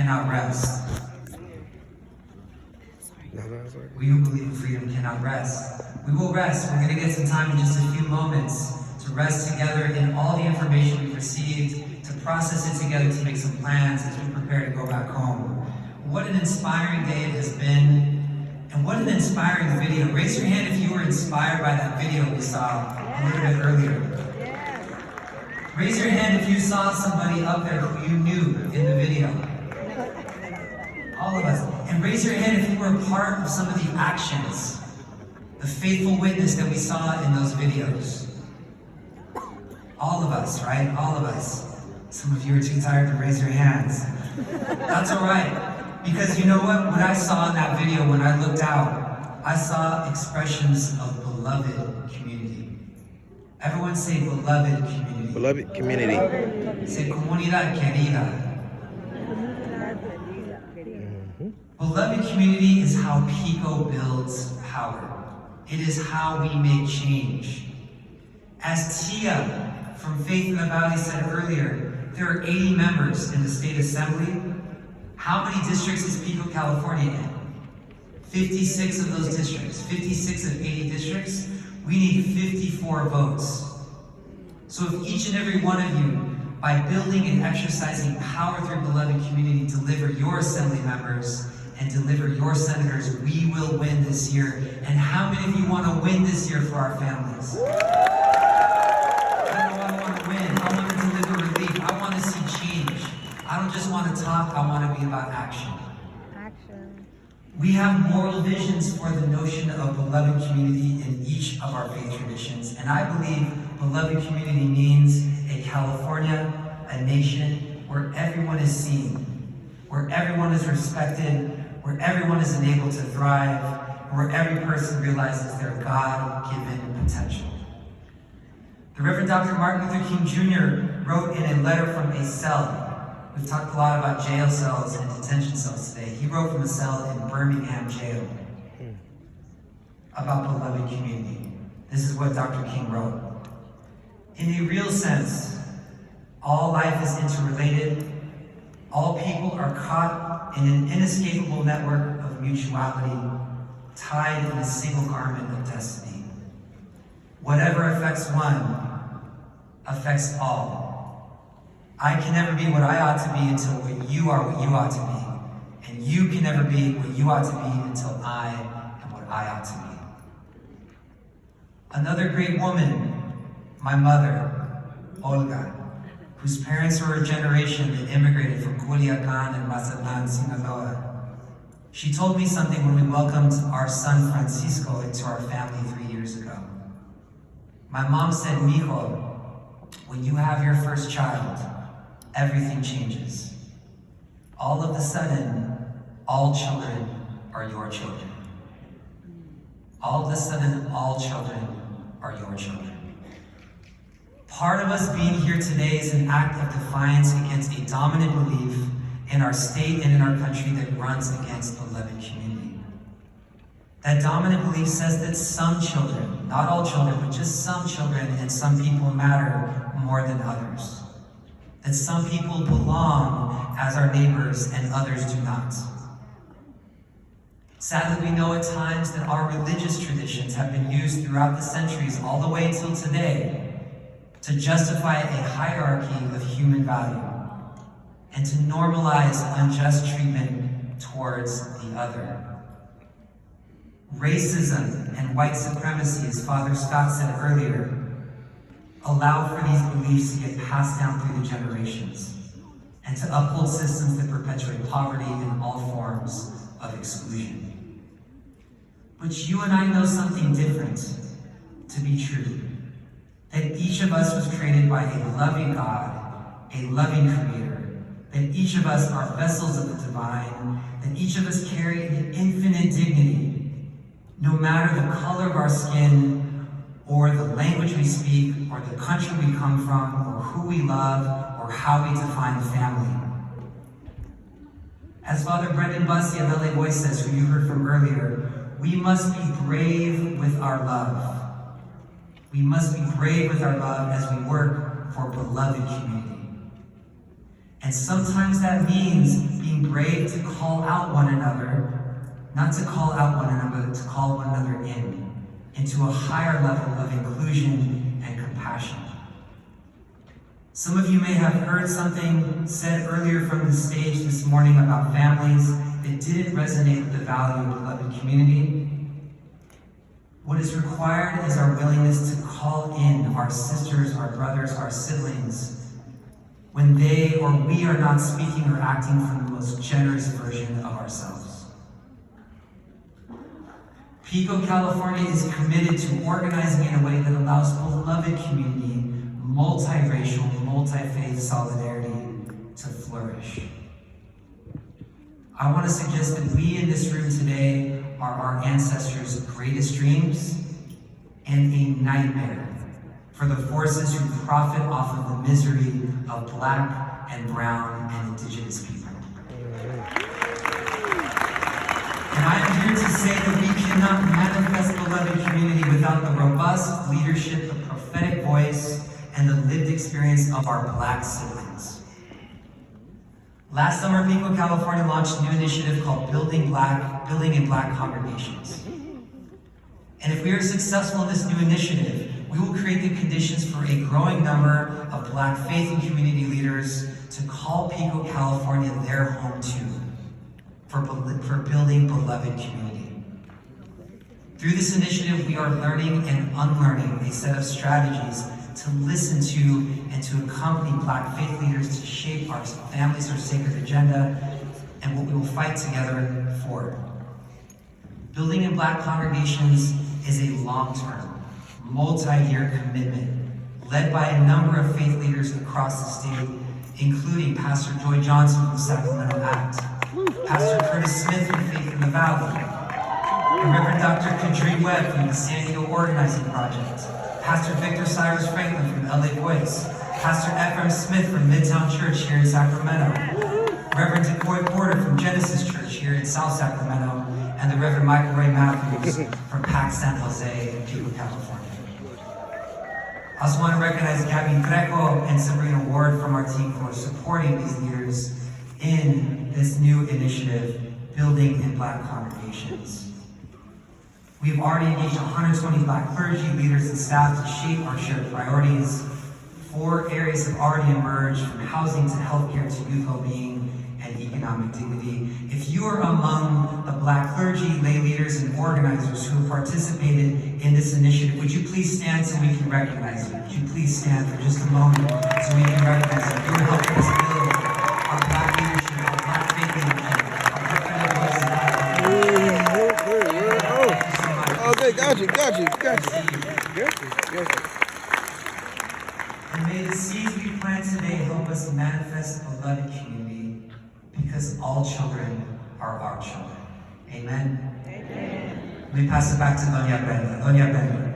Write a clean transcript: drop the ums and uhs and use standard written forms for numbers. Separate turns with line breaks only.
cannot rest. We who believe in freedom cannot rest. We will rest. We're going to get some time in just a few moments to rest together in all the information we've received, to process it together, to make some plans as we prepare to go back home. What an inspiring day it has been, and what an inspiring video. Raise your hand if you were inspired by that video we saw a little bit earlier. Raise your hand if you saw somebody up there who you knew in the video. All of us. And raise your hand if you were a part of some of the actions, the faithful witness that we saw in those videos. All of us, right? All of us. Some of you are too tired to raise your hands. That's all right. Because you know what? What I saw in that video when I looked out, I saw expressions of beloved community. Everyone say beloved community.
Beloved community.
Say comunidad querida. Beloved community is how PICO builds power. It is how we make change. As Tia from Faith in the Valley said earlier, there are 80 members in the state assembly. How many districts is PICO, California in? 56 of those districts, 56 of 80 districts. We need 54 votes. So if each and every one of you, by building and exercising power through beloved community, deliver your assembly members and deliver your senators, we will win this year. And how many of you want to win this year for our families? I want to win. I want to deliver relief. I want to see change. I don't just want to talk, I want to be about action. We have moral visions for the notion of beloved community in each of our faith traditions, and I believe beloved community means a California, a nation where everyone is seen, where everyone is respected, where everyone is enabled to thrive, where every person realizes their God-given potential. The Reverend Dr. Martin Luther King Jr. wrote in a letter from a cell. We've talked a lot about jail cells and detention cells today. He wrote from a cell in Birmingham jail about beloved community. This is what Dr. King wrote. In a real sense, all life is interrelated. All people are caught in an inescapable network of mutuality, tied in a single garment of destiny. Whatever affects one, affects all. I can never be what I ought to be until you are what you ought to be. And you can never be what you ought to be until I am what I ought to be. Another great woman, my mother, Olga, whose parents were a generation that immigrated from Culiacan and Mazatlan, Sinaloa. She told me something when we welcomed our son Francisco into our family 3 years ago. My mom said, "Mijo, when you have your first child, everything changes. All of a sudden, all children are your children. All of a sudden, all children are your children." Part of us being here today is an act of defiance against a dominant belief in our state and in our country that runs against beloved community. That dominant belief says that some children, not all children, but just some children and some people matter more than others. That some people belong as our neighbors and others do not. Sadly, we know at times that our religious traditions have been used throughout the centuries, all the way till today, to justify a hierarchy of human value and to normalize unjust treatment towards the other. Racism and white supremacy, as Father Scott said earlier, allow for these beliefs to get passed down through the generations and to uphold systems that perpetuate poverty and all forms of exclusion. But you and I know something different to be true. That each of us was created by a loving God, a loving Creator. That each of us are vessels of the divine. That each of us carry an infinite dignity, no matter the color of our skin, or the language we speak, or the country we come from, or who we love, or how we define family. As Father Brendan Bussey of LA Voice says, who you heard from earlier, we must be brave with our love. We must be brave with our love as we work for beloved community. And sometimes that means being brave to call out one another, not to call out one another, but to call one another into a higher level of inclusion and compassion. Some of you may have heard something said earlier from the stage this morning about families that didn't resonate with the value of beloved community. What is required is our willingness to call in our sisters, our brothers, our siblings, when they or we are not speaking or acting from the most generous version of ourselves. PICO California is committed to organizing in a way that allows beloved community, multiracial, multi-faith solidarity to flourish. I want to suggest that we in this room today are our ancestors' greatest dreams and a nightmare for the forces who profit off of the misery of Black and brown and indigenous people. And I'm here to say that we cannot manifest beloved community without the robust leadership, the prophetic voice, and the lived experience of our Black siblings. Last summer, PICO California launched a new initiative called Building in Black Congregations. And if we are successful in this new initiative, we will create the conditions for a growing number of Black faith and community leaders to call PICO California their home too, for building beloved community. Through this initiative, we are learning and unlearning a set of strategies to listen to and to accompany Black faith leaders to shape our families, our sacred agenda, and what we will fight together for. Building in Black congregations is a long-term, multi-year commitment led by a number of faith leaders across the state, including Pastor Joy Johnson from Sacramento Act, Pastor Curtis Smith from Faith in the Valley, and Reverend Dr. Kadri Webb from the San Diego Organizing Project, Pastor Victor Cyrus Franklin from LA Voice, Pastor Ephraim Smith from Midtown Church here in Sacramento, Reverend Decoy Porter from Genesis Church here in South Sacramento, and the Reverend Michael Ray Matthews from PAC San Jose in PICO, California. I also want to recognize Gabby Trejo and Sabrina Ward from our team for supporting these leaders in this new initiative, Building in Black Congregations. We've already engaged 120 Black clergy, leaders, and staff to shape our shared priorities. 4 areas have already emerged, from housing to healthcare to youth well-being and economic dignity. If you are among the Black clergy, lay leaders, and organizers who have participated in this initiative, would you please stand so we can recognize you? Would you please stand for just a moment so we can recognize you? You're helping us build our Black leadership, our Black faith leadership, our prophetic voices.
Okay, got you.
And may the seeds we plant today help us manifest beloved community, because all children are our children. Amen? Amen. Let me pass it back to Doña Brenda. Doña Brenda.